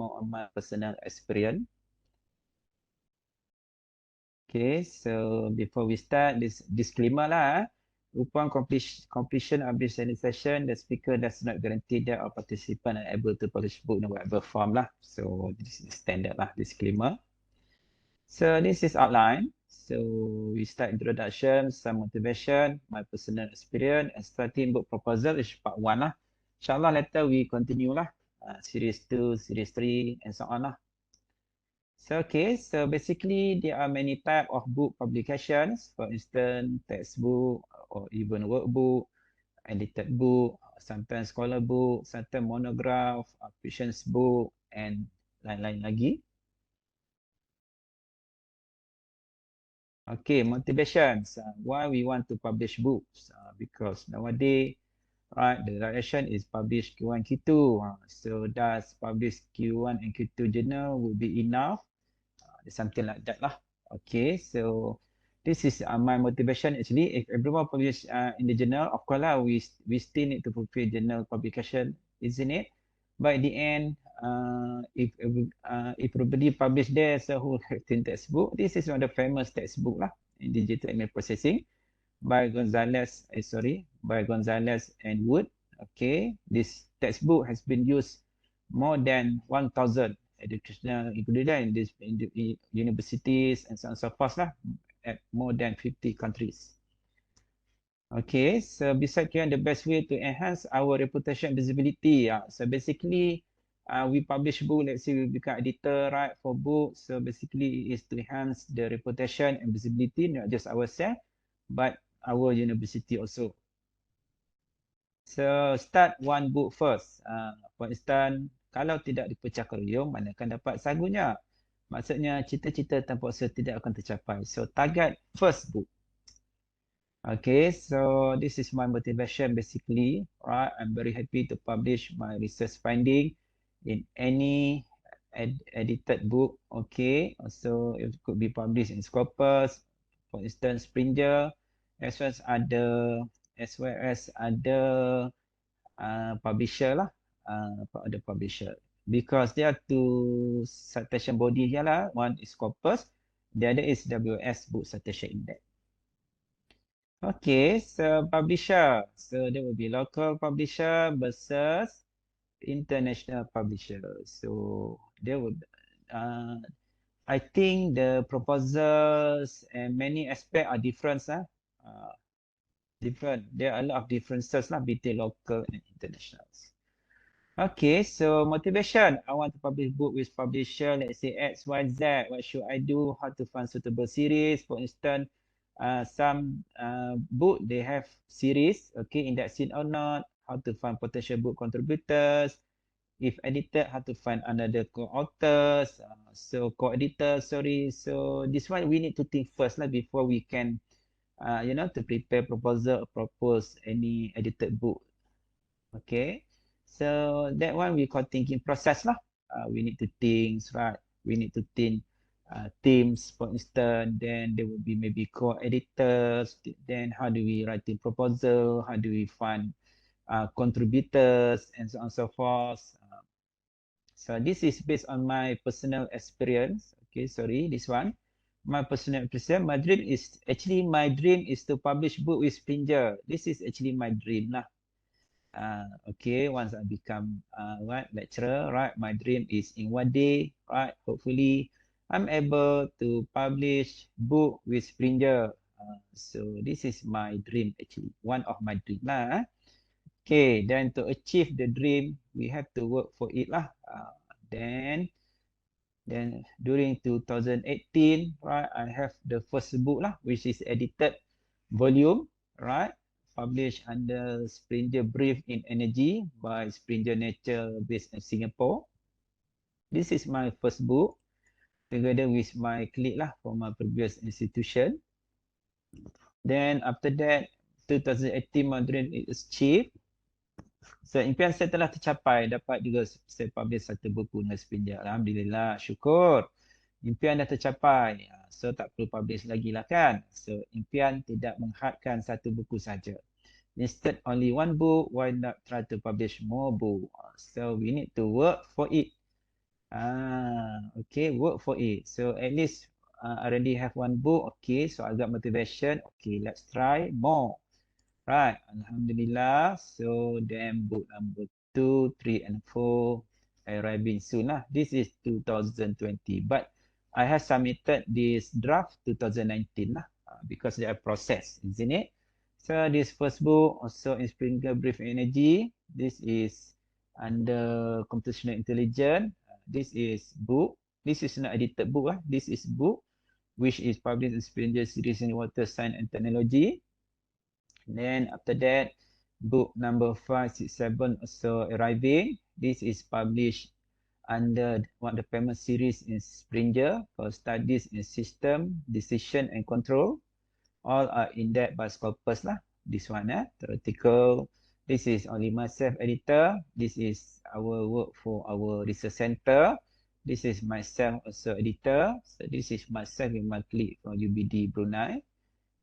more on my personal experience. Okay, so before we start, this disclaimer lah. Upon completion of this session, the speaker does not guarantee that our participant are able to publish book in whatever form lah. So this is standard lah, disclaimer. So this is outline. So we start introduction, some motivation, my personal experience, and starting book proposal is part 1 lah. InsyaAllah later we continue lah. Series 2, series 3, and so on lah. So okay, so basically there are many type of book publications. For instance, textbook or even workbook, edited book, sometimes scholar book, sometimes monograph, fiction book, and lain-lain lagi. Okay, motivations. Why we want to publish books? Because nowadays, right, the direction is publish Q1, Q2. So does publish Q1 and Q2 journal will be enough? Something like that lah. Okay, so this is my motivation actually. If everyone publish in the journal, of course lah, we still need to fulfill journal publication, isn't it? But at the end, if everybody publish there as a whole textbook, this is one of the famous textbook lah in digital image processing by Gonzalez and Wood. Okay, this textbook has been used more than 1,000 educational included in the universities and so on so forth lah, at more than 50 countries. Okay, so besides the best way to enhance our reputation and visibility. So basically, we publish book, let's say we become editor, right, for books. So basically it is to enhance the reputation and visibility, not just ourselves, but our university also. So start one book first. For instance, kalau tidak dipecah keruyung, mana akan dapat sagunya? Maksudnya cita-cita tanpa usaha tidak akan tercapai. So target first book. Okay, so this is my motivation basically. Right, I'm very happy to publish my research finding in any edited book. Okay, so it could be published in Scopus, for instance, Springer, as well as other publisher lah. The publisher, because there are two citation body here lah. One is Scopus, the other is WS Book Citation Index. Okay, so publisher, so there will be local publisher versus international publisher. So there would, I think the proposals and many aspects are different. Different. There are a lot of differences lah between local and internationals. Okay, so motivation. I want to publish book with publisher, let's say X, Y, Z. What should I do? How to find suitable series? For instance, some book, they have series, okay, indexing or not. How to find potential book contributors. If edited, how to find another co-authors. So co-editor, sorry. So this one, we need to think first lah before we can, to prepare proposal or propose any edited book. Okay. So that one we call thinking process lah. We need to think, right? We need to think themes, for instance. Then there will be maybe co-editors. Then how do we write the proposal? How do we find contributors and so on and so forth? So this is based on my personal experience. Okay, sorry, this one. My personal experience. My dream is to publish book with Springer. This is actually my dream lah. Okay, once I become lecturer, right, my dream is in one day, right, hopefully I'm able to publish book with Springer. So this is my dream actually, one of my dream lah. Okay, then to achieve the dream, we have to work for it lah. Then during 2018, right, I have the first book lah, which is edited volume, right, published under Springer Brief in Energy by Springer Nature based in Singapore. This is my first book together with my colleague lah from my previous institution. Then after that, 2018 my dream is achieved. So impian saya telah tercapai, dapat juga saya publish satu buku dengan Springer. Alhamdulillah, syukur. Impian dah tercapai. So tak perlu publish lagi lah kan. So impian tidak menghadkan satu buku saja. Instead only one book, why not try to publish more book? So we need to work for it. Okay, work for it. So at least I already have one book. Okay, so I got motivation. Okay, let's try more. Right, Alhamdulillah. So then book number 2, 3, and 4 arriving soon lah. This is 2020, but I have submitted this draft 2019 lah because they are processed, isn't it? So this first book also in Springer Brief Energy. This is under computational intelligence. This is book. This is not edited book lah. This is book which is published in Springer Series in Water Science and Technology. Then after that, book number 5, 6, 7 also arriving. This is published under one of the famous series in Springer for studies in system, decision and control. All are in depth by scopus lah. This one, theoretical. This is only myself editor. This is our work for our research center. This is myself also editor. So this is myself with my colleague from UBD Brunei.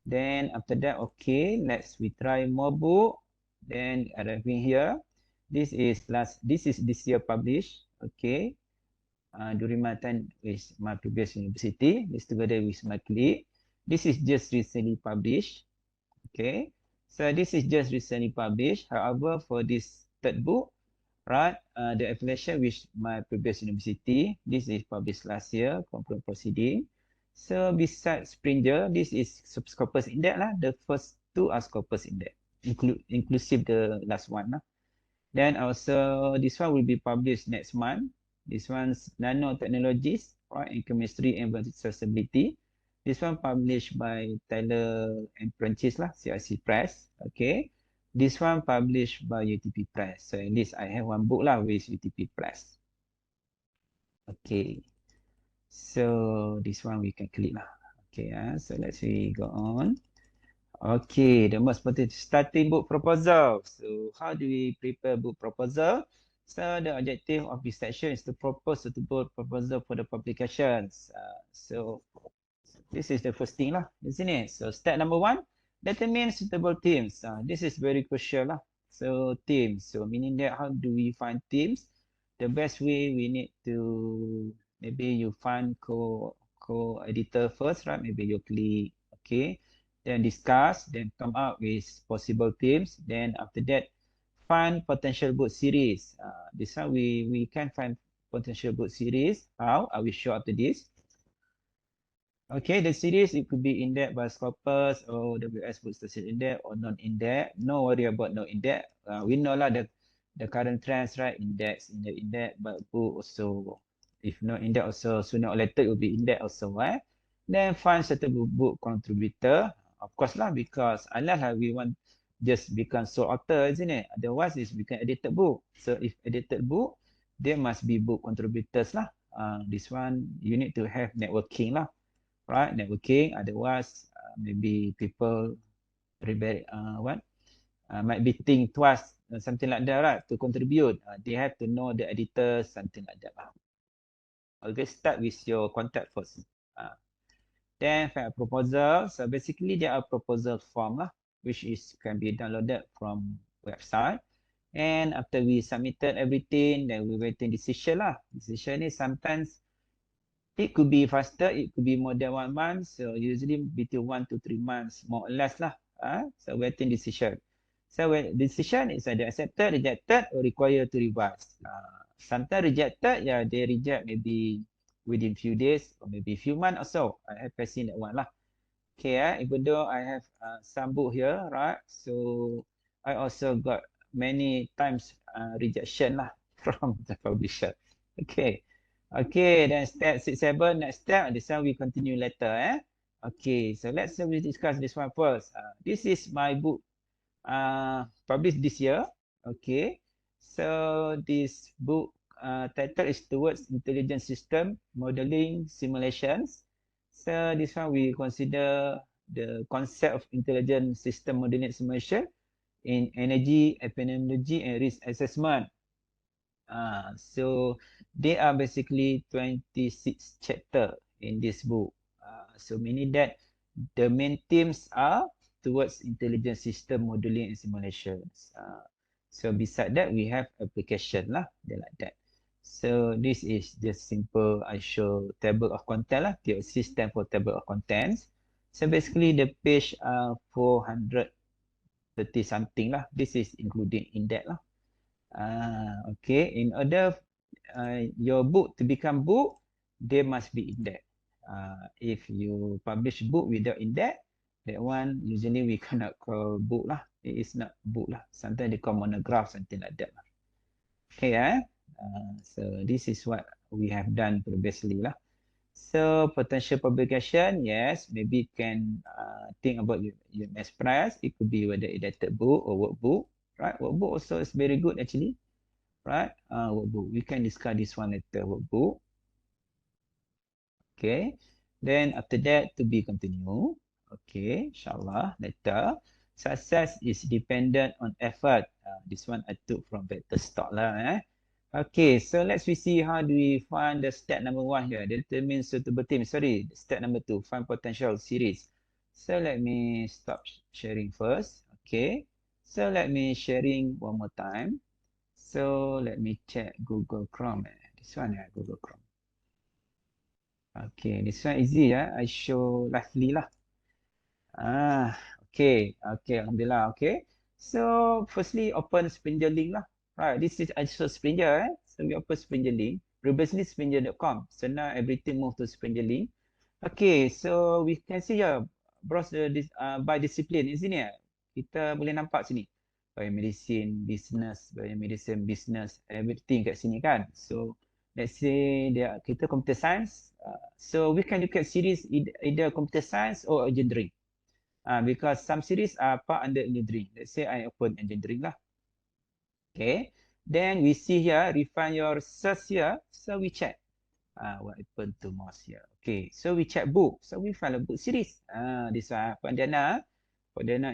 Then after that, okay, we try more book. Then arriving here. This is this year published. Okay. During my time with my previous university, this together with my colleague. This is just recently published. Okay. So this is just recently published. However, for this third book, right, the affiliation with my previous university, this is published last year, concurrent proceeding. So besides Springer, this is Scopus Index lah. The first two are Scopus Index, inclusive the last one lah. Then also this one will be published next month. This one's nanotechnologies, right, in chemistry and accessibility. This one published by Taylor and Prentice lah, CIC Press. Okay. This one published by UTP Press. So at least I have one book lah with UTP Press. Okay. So this one we can click lah. Okay, so let's see go on. Okay, the most important starting book proposal. So how do we prepare book proposal? So the objective of this section is to propose suitable proposal for the publications. So this is the first thing lah, isn't it? So step number 1, determine suitable themes. This is very crucial lah. So themes, so meaning that how do we find themes? The best way we need to, maybe you find co-editor first, right? Maybe you click, okay. Then discuss, then come up with possible themes. Then after that, find potential book series. This one we can find potential book series. How? I will show after this. Okay, the series, it could be in-depth by Scopus or WS Book Station in-depth or non-in-depth. No worry about no in-depth. We know lah the current trends, right? In-depth, but book also, if not in-depth also, sooner or later it will be in-depth also, right? Then find certain book contributor. Of course lah, because unless we want just become sole author, isn't it? Otherwise, it's become edited book. So if edited book, there must be book contributors lah. This one, you need to have networking lah. Right, networking. Otherwise, maybe people might be think twice, something like that, right? To contribute, they have to know the editors, something like that. Always start with your contact first. Then find a proposal. So basically, there are proposal form lah, which can be downloaded from website. And after we submitted everything, then we waiting decision lah. Decision is sometimes it could be faster, it could be more than 1 month. So usually between 1 to 3 months, more or less lah. So waiting decision. So when decision is either accepted, rejected, or required to revise. Sometimes rejected, yeah, they reject maybe within few days or maybe few months or so. I have seen that one lah. Okay, even though I have some book here, right? So I also got many times rejection lah from the publisher. Okay. Okay, then step 6, 7, next step, this one we continue later. Okay, so let's discuss this one first. This is my book published this year. Okay, so this book title is Towards Intelligent System Modeling Simulations. So this one we consider the concept of intelligent system modeling simulation in energy, epidemiology, and risk assessment. So there are basically 26 chapters in this book. So meaning that the main themes are towards intelligent system modeling and simulations. So beside that, we have application lah, like that. So this is just simple. I show table of content lah. TOC stand for table of contents. So basically the page 430 something lah. This is including index lah. Okay. In order your book to become book, there must be index. If you publish book without index, that one usually we cannot call book lah. It is not book lah. Sometimes they call monograph, something like that lah. Okay, so this is what we have done previously lah. So potential publication, yes, maybe can think about UMS price. It could be whether edited book or workbook, right? Workbook also is very good actually, right? Workbook. We can discuss this one later. Workbook. Okay. Then after that to be continue. Okay, inshallah later. Success is dependent on effort. This one I took from better stock lah. Okay, so let's see how do we find the step number 1 here. Determine suitable team. Sorry, step number 2, find potential series. So let me stop sharing first. Okay, so let me sharing one more time. So let me check Google Chrome. This one, Google Chrome. Okay, this one easy. I show lively lah. Okay, Alhamdulillah. Okay, so firstly open Springer link lah. Right, this is also Springer. So we open Springer link. Previously Springer.com. So now everything move to Springer link. Okay, so we can see here browse this by discipline di sini ya. Kita boleh nampak sini. Biomedicine, business, biomedicine, business, everything kat sini kan. So let's say kita computer science. So we can look at series either computer science or engineering. Because some series are part under engineering. Let's say I open engineering lah. Okay. Then we see here, refine your search here. So we check. What happened to mouse here? Okay. So we check book. So we find a book series. This one. Pandana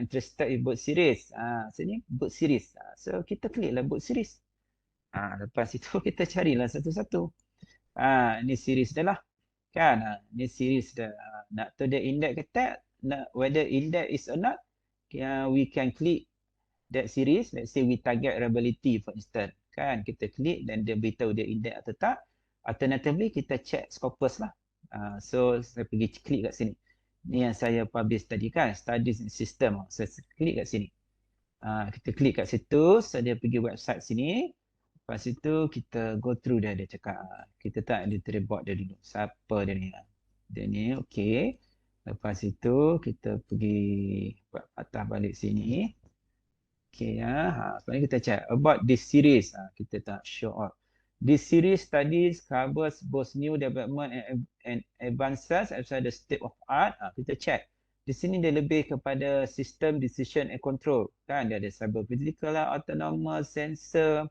interested in book series. Sini book series. So kita klik lah book series. Lepas itu kita carilah satu-satu. Ini series dah lah. Kan? Ini series dah. Nak tahu dia index ke tak? Whether index is or not, we can click that series. Let's say we target reliability for instance, kan, kita klik dan dia beritahu dia index atau tak. Alternatively kita check scopus lah. So saya pergi klik kat sini. Ni yang saya publish tadi kan, studies in system. So saya klik kat sini. Kita klik kat situ, so dia pergi website sini. Lepas itu kita go through dia cakap. Kita tak diteribot dia dulu. Siapa dia ni? Dia ni okey. Lepas itu kita pergi buat patah balik sini. Okay, lepas ni kita check about this series. Kita tak show out. This series studies covers both new development and advances outside the state of art. Kita check. Di sini dia lebih kepada system decision and control. Kan dia ada cyber physical lah, autonomous, sensor,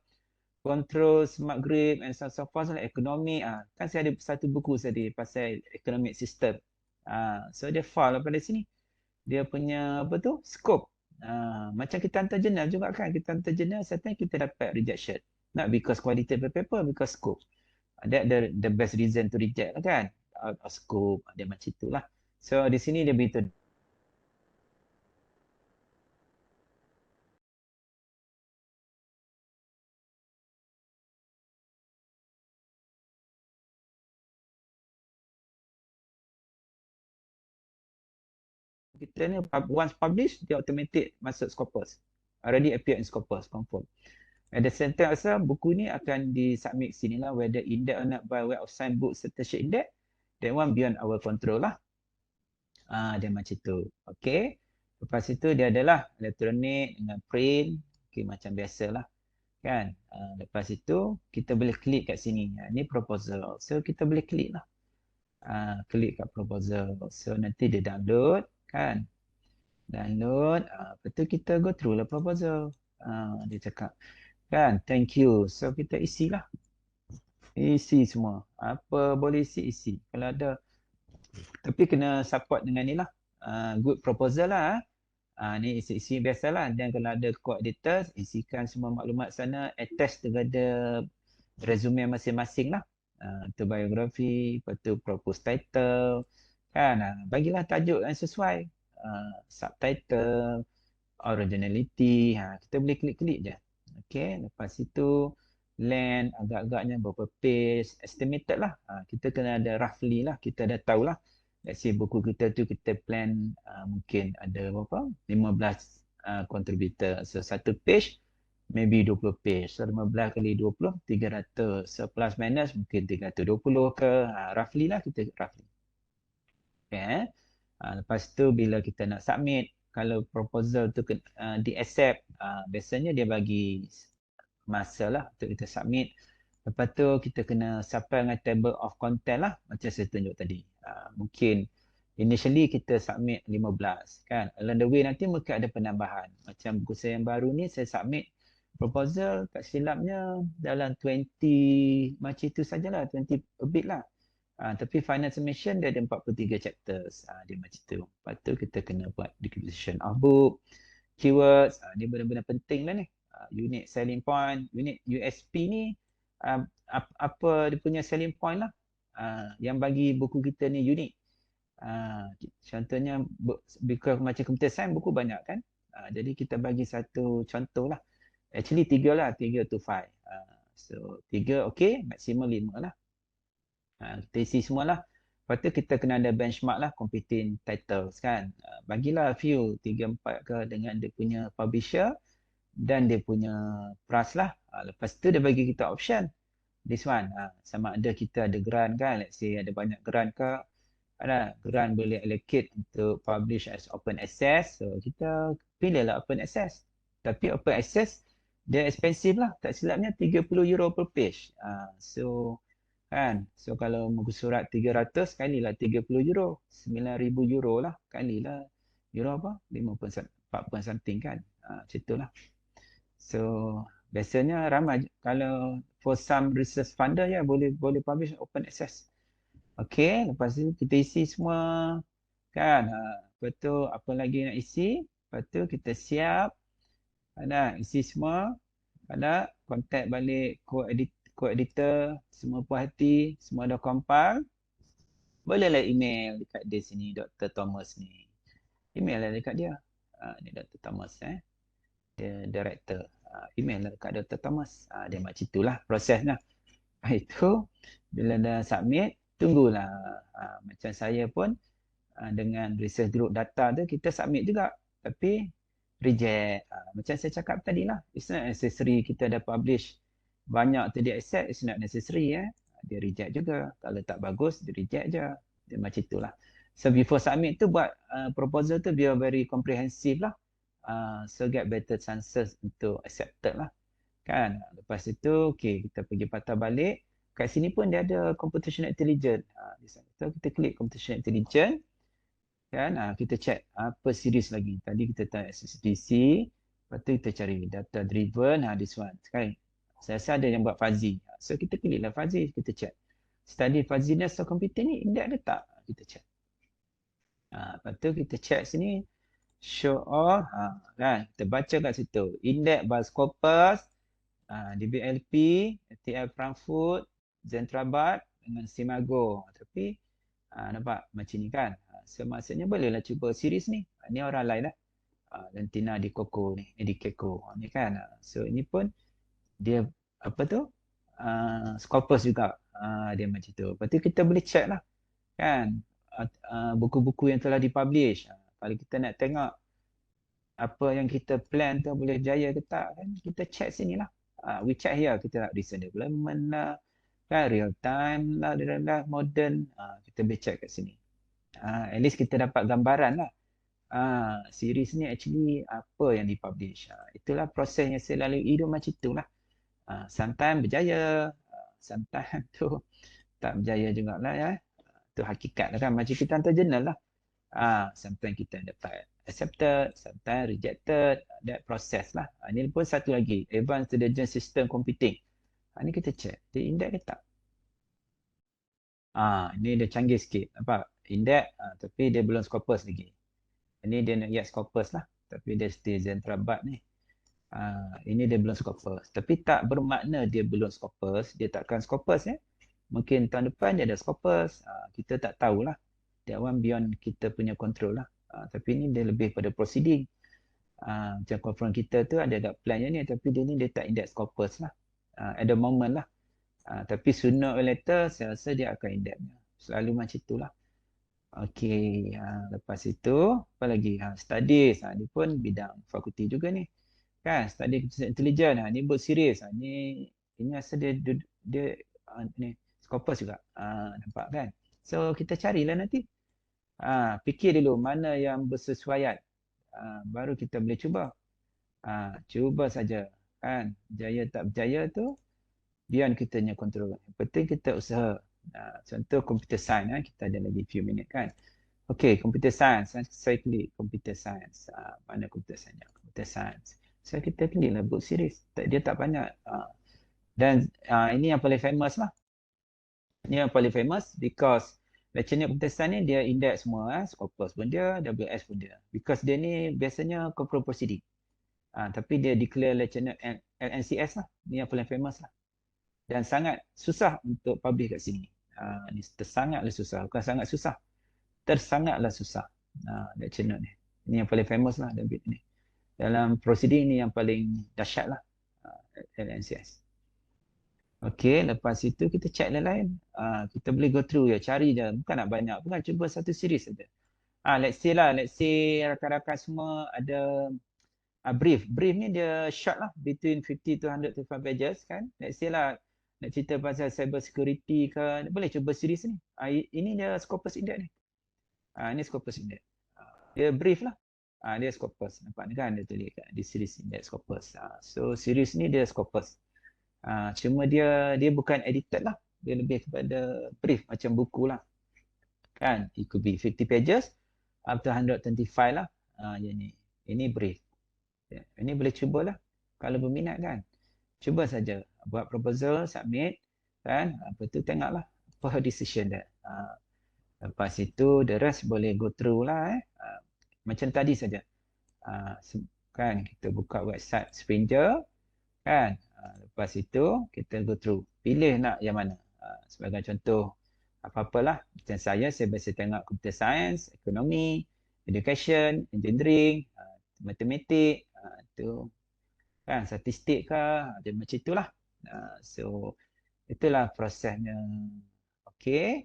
control, smart grid and so forth. Ekonomi. Kan saya ada satu buku tadi pasal economic system. So dia fall pada sini. Dia punya apa tu? Scope. Macam kita hantar jurnal juga kan. Kita hantar jurnal, sometimes kita dapat rejection. Not because quality of the paper, because scope. That the best reason to reject lah kan. Out of scope. Dia macam itulah. So di sini dia beritahu. Kita ni once published, dia automatic masuk Scopus. Already appear in Scopus, confirm. At the same time also, buku ni akan disubmit sini lah, whether index or not by way of signed book certificate index. That one beyond our control lah. Dia macam tu. Okay. Lepas itu dia adalah elektronik dengan print. Okay, macam biasa lah. Kan. Lepas itu kita boleh klik kat sini. Ni proposal. So kita boleh klik lah. Klik kat proposal. So nanti dia download. Kan. Download. Lepas tu kita go through lah proposal. Dia cakap. Kan. Thank you. So kita isi lah. Isi semua. Apa boleh isi. Kalau ada. Tapi kena support dengan ni lah. Good proposal lah. Ni isi biasalah. Dan kalau ada co-editor, isikan semua maklumat sana. Attach kepada resume masing-masing lah. Itu biografi, lepas tu propose title. Kan, bagilah tajuk yang sesuai. Subtitle, originality. Kita boleh klik-klik je. Okay, lepas itu land agak-agaknya berapa page, estimated lah. Kita kena ada roughly lah, kita dah tahu lah. Let's say buku kita tu kita plan mungkin ada berapa? 15 contributor. So satu page maybe 20 page. So 15 kali 20, 300. So plus minus mungkin 320 ke. Roughly lah kita roughly. Okay. Lepas tu bila kita nak submit, kalau proposal tu di accept, biasanya dia bagi masa lah untuk kita submit. Lepas tu kita kena sampai dengan table of content lah, macam saya tunjuk tadi. Mungkin initially kita submit 15 kan. Along the way nanti mungkin ada penambahan. Macam buku saya yang baru ni saya submit proposal tak silapnya dalam 20 macam itu sajalah, 20 a bit lah. Tapi final submission dia ada 43 chapters. Dia macam tu. Lepas tu kita kena buat declaration of book, keywords, dia benar-benar penting lah ni. Unique selling point, unique USP ni apa dia punya selling point lah. Yang bagi buku kita ni unik. Contohnya because macam computer science buku banyak kan. Jadi kita bagi satu contoh lah. Actually 3 lah, 3 to 5. So 3 okay, maksimum 5 lah. Kita isi semualah. Lepas tu kita kena ada benchmark lah, competing titles kan. Bagilah few 3-4 ke dengan dia punya publisher dan dia punya price lah. Lepas tu dia bagi kita option. This one, sama ada kita ada grant kan. Let's say ada banyak grant ke. Ada grant boleh allocate untuk publish as open access. So kita pilihlah open access. Tapi open access dia expensive lah. Tak silapnya €30 per page. So kan. So kalau muka surat 300 kalilah €30. €9,000 lah. Kalilah euro apa? 4 something kan. Macam itulah. So biasanya ramai kalau for some research funder ya boleh publish open access. Okey, lepas tu kita isi semua kan. Lepas tu apa lagi nak isi? Lepas tu kita siap. Ada isi semua. Ada contact balik co-editor, semua puas hati, semua dah compile. Bolehlah email dekat dia sini, Dr. Thomas ni. Email lah dekat dia. Ni Dr. Thomas dia director. Email lah dekat Dr. Thomas. Dia macam itulah prosesnya. Itu bila dah submit, tunggulah. Macam saya pun dengan research group data tu kita submit juga. Tapi reject. Macam saya cakap tadi lah. It's not necessary kita dah publish banyak tu dia accept, it's not necessary dia reject juga. Kalau tak bagus dia reject je. Dia macam itulah. So before submit tu buat proposal tu biar very comprehensive lah. So get better chances untuk accepted lah. Kan? Lepas itu okay, kita pergi patah balik. Kat sini pun dia ada computational intelligence. So kita klik computational intelligence. Kan? Kita check apa series lagi. Tadi kita tanya SSDC. Lepas tu kita cari data driven. This one. Sekarang saya rasa ada yang buat fuzzy. So kita pilihlah fuzzy. Kita check. Study fuzziness of computer ni index ada tak? Kita check. Lepas tu kita check sini. Show all. Kan? Kita baca kat situ. Index by Scopus. DBLP. FTI Frankfurt. Zentralbad. Dengan Simago. Tapi nampak macam ni kan. So maksudnya bolehlah cuba series ni. Ni orang lain lah. Lentina di Koko ni. Di Keko. Ni kan. So ini pun dia apa tu? Scopus juga. Dia macam tu. Lepas tu kita boleh check lah. Kan. Buku-buku yang telah dipublish. Kalau kita nak tengok apa yang kita plan tu boleh jaya ke tak kan. Kita check sini lah. We check here. Kita nak recent development lah. Kan. Real time lah. Modern. Kita boleh check kat sini. At least kita dapat gambaran lah. Series ni actually apa yang dipublish. Itulah proses yang saya lalui tu macam itulah. Sometimes berjaya, sometimes tu tak berjaya jugalah ya. Tu hakikat lah kan. Macam kita hantar jurnal lah. Sometimes kita dapat accepted, sometimes rejected. That process lah. Ini pun satu lagi. Advanced Intelligent System Computing. Ni kita check. Dia index ke tak? Ini dia canggih sikit. Nampak? Index tapi dia belum Scopus lagi. Ini dia nak yet Scopus lah. Tapi dia still Zentralbad ni. Ini dia belum Scopus. Tapi tak bermakna dia belum Scopus. Dia takkan Scopus ya. Mungkin tahun depan dia ada Scopus. Kita tak tahulah. That one beyond kita punya control lah. Tapi ini dia lebih pada proceeding. Macam conference kita tu ada plan ni. Tapi dia ni dia tak index Scopus lah. at the moment lah. Tapi sooner or later saya rasa dia akan in-depth. Selalu macam itulah. Okey, lepas itu apa lagi? Studies, ni pun bidang fakulti juga ni. Kan, study computer intelligence. Ni buat series. Ini asal dia ni Scopus juga. Nampak kan? So kita carilah nanti. Fikir dulu mana yang bersesuaian. Baru kita boleh cuba. Cuba saja. Kan, berjaya tak berjaya tu biar kita punya kontrol. Yang penting kita usaha. Contoh computer science, kita ada lagi few minit kan. Okey, computer science, saya klik computer science. Mana computer science? Computer science. So kita klik lah book series. Dia tak banyak. Dan ini yang paling famous lah. Ini yang paling famous because lecturer computer science ni dia index semua. Scopus pun dia, WS pun dia. Because dia ni biasanya corporate proceeding. Tapi dia declare lecturer LNCS lah. Ini yang paling famous lah. Dan sangat susah untuk publish kat sini. Ni tersangatlah susah. Bukan sangat susah. Tersangatlah susah. Lecture note ni. Ini yang paling famous lah ni. Dalam proceeding ni yang paling dahsyat lah. LNCS. Okey, lepas itu kita check lain-lain. Kita boleh go through je. Cari je. Bukan nak banyak. Bukan cuba satu series saja. Let's say rakan-rakan semua ada brief. Brief ni dia short lah. Between 50 to 125 pages kan. Let's say lah. Nak cerita pasal cyber security ke. Boleh cuba series ni. Ini dia Scopus Index ni. Ini Scopus Index. Dia brief lah. Dia Scopus. Nampak ni kan dia tulis kat di series Index Scopus. So series ni dia Scopus. Cuma dia bukan edited lah. Dia lebih kepada brief macam buku lah. Kan? It could be 50 pages up to 125 lah. Ini brief. Ini boleh cubalah. Kalau berminat kan. Cuba saja. Buat proposal, submit. Kan? Lepas tu tengoklah. Apa decision dia. Lepas itu, the rest boleh go through lah. Macam tadi saja. Kan? Kita buka website Springer. Kan? Lepas itu, kita go through. Pilih nak yang mana. Sebagai contoh, apa-apalah. Macam saya biasa tengok computer science, ekonomi, education, engineering, matematik, tu kan, statistik ke, macam itulah. So, itulah prosesnya. Okey.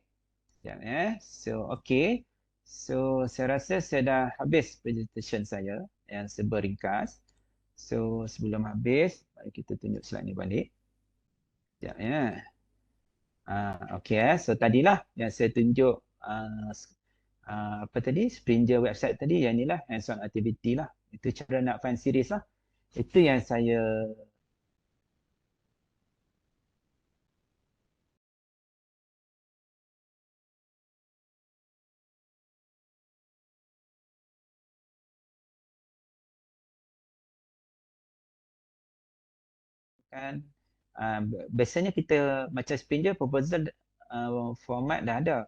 Sekejap So, okey. So, saya rasa saya dah habis presentation saya yang serba ringkas. So, sebelum habis, mari kita tunjuk slide ni balik. Sekejap okey So, tadilah yang saya tunjuk apa tadi? Springer website tadi. Yang inilah hands-on activity lah. Itu cara nak find series lah. Itu yang saya kan. Biasanya kita macam Springer proposal format dah ada.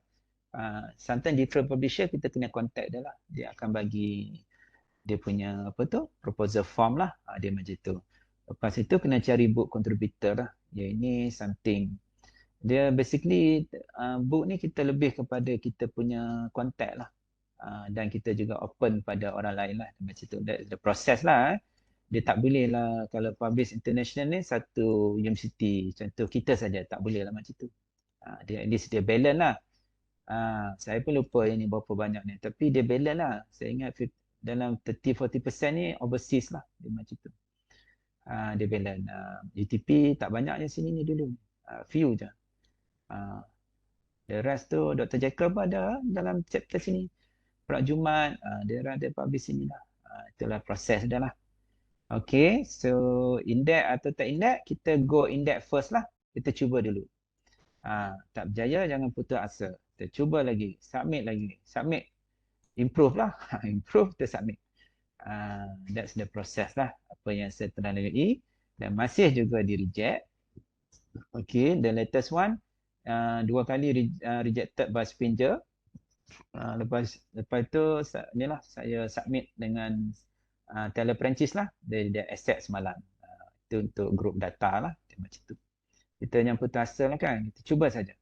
Sometimes different publisher kita kena contact dia lah. Dia akan bagi dia punya apa tu proposal form lah. Dia macam tu. Lepas itu kena cari book contributor lah. Ini something. Dia basically book ni kita lebih kepada kita punya contact lah. Dan kita juga open pada orang lain lah. Macam tu. That's the process lah. Dia tak boleh lah kalau publish international ni satu universiti. Contoh kita saja tak boleh lah macam tu. Dia at least dia balance lah. Saya pun lupa yang ni berapa banyak ni. Tapi dia balance lah. Saya ingat dalam 30-40% ni overseas lah. Dia macam tu. Dia balance. UTP tak banyak yang sini ni dulu. Few je. The rest tu Dr. Jacob ada dalam chapter sini. Perak Jumat. Dia ada publish sini lah. Itulah proses dia lah. Okay, so index atau tak index, kita go index first lah. Kita cuba dulu. Tak berjaya, jangan putus asa. Kita cuba lagi, submit lagi. Submit, improve lah. Improve, kita submit. That's the process lah. Apa yang saya telah lalui. Dan masih juga di reject. Okay, the latest one. 2 kali rejected by Springer. Lepas itu, inilah saya submit dengan Teleprentis lah. Dia accept semalam. Itu untuk group data lah. Macam tu. Kita yang putus asa lah kan. Kita cuba saja.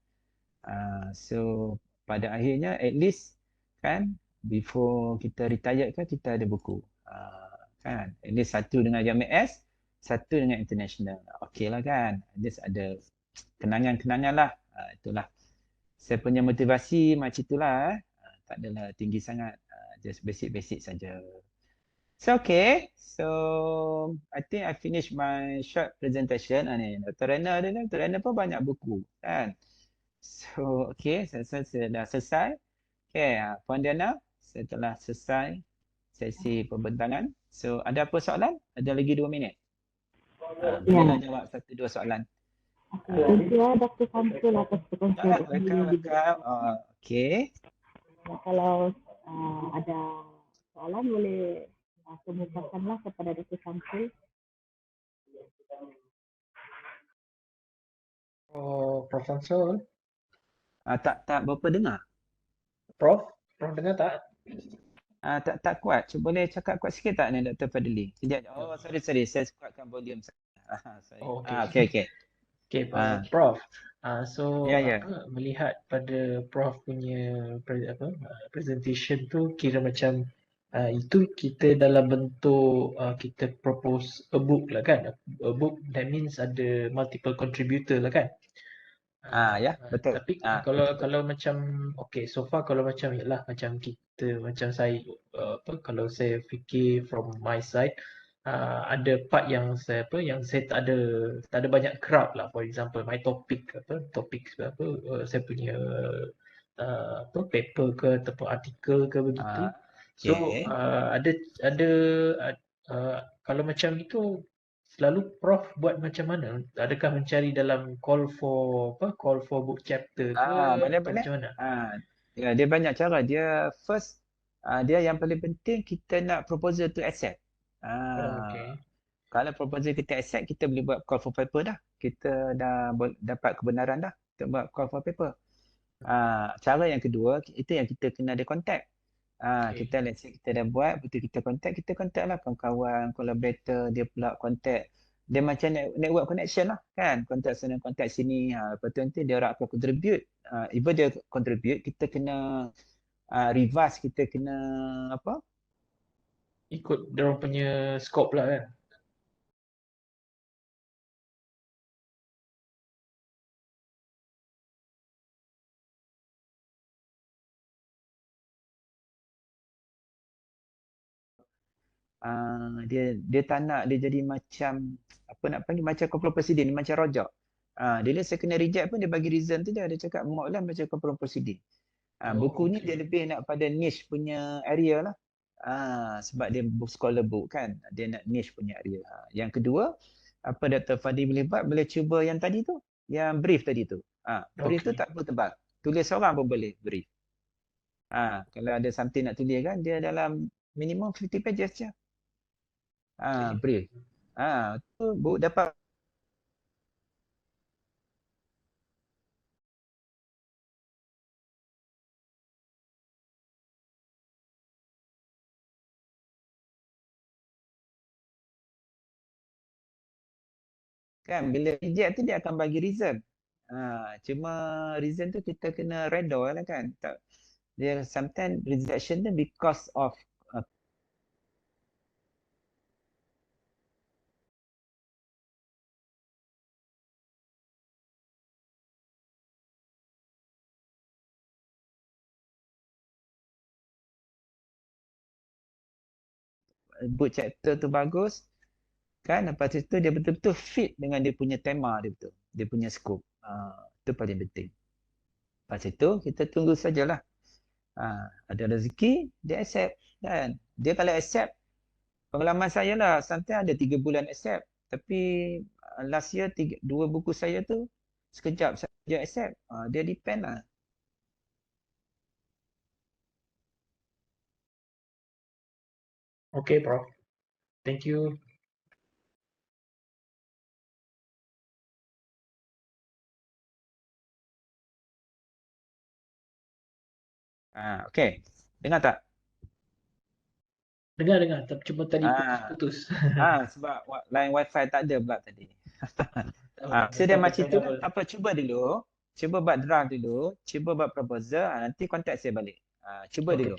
So, pada akhirnya at least kan, before kita retire kan, kita ada buku. Kan. At least satu dengan JMS, satu dengan international. Okey lah kan. Just ada kenangan-kenangan lah. Itulah. Saya punya motivasi macam itulah. Tak adalah tinggi sangat. Just basic-basic saja. So okay. So I think I finished my short presentation. Ni Dr. Rena ada ni. Dr. Rena pun banyak buku kan. So okay. Saya dah selesai. Okay. Puan Diana, saya telah selesai sesi pembentangan. So ada apa soalan? Ada lagi 2 minit. Bolehlah jawab 1-2 soalan. Terima kasih Dr. Samsul atas perkongsian ini. Okey. Kalau ada soalan boleh kemukakanlah kepada Dr. Samsul. Oh, Prof. Samsul. Tak berapa dengar. Prof dengar tak? Tak kuat. Cuba boleh cakap kuat sikit tak ni Dr. Fadli? Sekejap. Oh, sorry. Saya kuatkan volume. Sorry. Oh, okey. Okey. Okey, Prof. Ya. Melihat pada Prof punya presentation tu kira macam itu kita dalam bentuk kita propose a book lah kan. A book that means ada multiple contributor lah kan. Ya, betul. Tapi betul. kalau macam so far kalau macam yalah macam kita macam saya kalau saya fikir from my side ada part yang saya tak ada banyak crowd lah. For example my topik saya punya paper ke ataupun artikel ke begitu. So ada kalau macam itu selalu Prof buat macam mana? Adakah mencari dalam call for book chapter ke Boleh. macam mana? Ya, dia banyak cara. Dia first dia yang paling penting kita nak proposal to accept. Kalau proposal kita accept, kita boleh buat call for paper dah. Kita dah dapat kebenaran dah. Kita buat call for paper. Cara yang kedua, itu yang kita kena ada contact. Kita let's say kita dah buat, betul kita contact lah kawan-kawan, collaborator, dia pula contact. Dia macam network connection lah kan. Contact sana, contact sini. Lepas tu nanti dia orang akan contribute. Even dia contribute, kita kena revise, kita kena apa? Ikut dia orang punya scope lah kan. Dia tak nak dia jadi macam apa nak panggil macam company proceeding, macam rojak. Dia saya kena reject pun dia bagi reason tu dia cakap mock lah macam company proceeding. Buku ni dia lebih nak pada niche punya area lah. Sebab dia scholar book kan. Dia nak niche punya area. Yang kedua, apa Dr. Fadi boleh buat, boleh cuba yang tadi tu, yang brief tadi tu. Brief tu tak perlu tebal. Tulis seorang pun boleh brief. Kalau ada something nak tulis kan, dia dalam minimum 50 pages je. Brief. Tu dapat kan bila reject tu dia akan bagi reason. Cuma reason tu kita kena redor lah kan. Dia sometimes rejection tu because of book chapter tu bagus kan, lepas itu dia betul-betul fit dengan dia punya tema dia betul, dia punya scope. Itu paling penting. Lepas itu kita tunggu sajalah. Ada rezeki dia accept kan. Dia kalau accept, pengalaman saya lah sometimes ada 3 bulan accept, tapi last year 2 buku saya tu sekejap saja accept. Dia depend lah. Okay, Prof. Thank you. Okay. Dengar tak? Dengar. Tapi cuma tadi putus. Sebab line wifi tak ada pula tadi. So dia macam tu kan, apa cuba dulu. Cuba buat draft dulu. Cuba buat proposal. Nanti contact saya balik. Cuba dulu.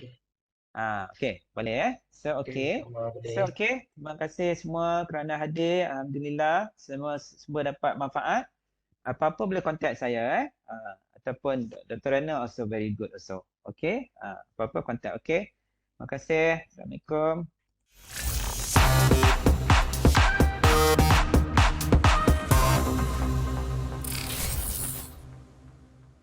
Okay, boleh So, okay. InsyaAllah boleh. So, okay. Terima kasih semua kerana hadir. Alhamdulillah, semua dapat manfaat. Apa-apa boleh contact saya ataupun Dr. Rana also very good also. Okay. Apa-apa contact. Okay. Terima kasih. Assalamualaikum.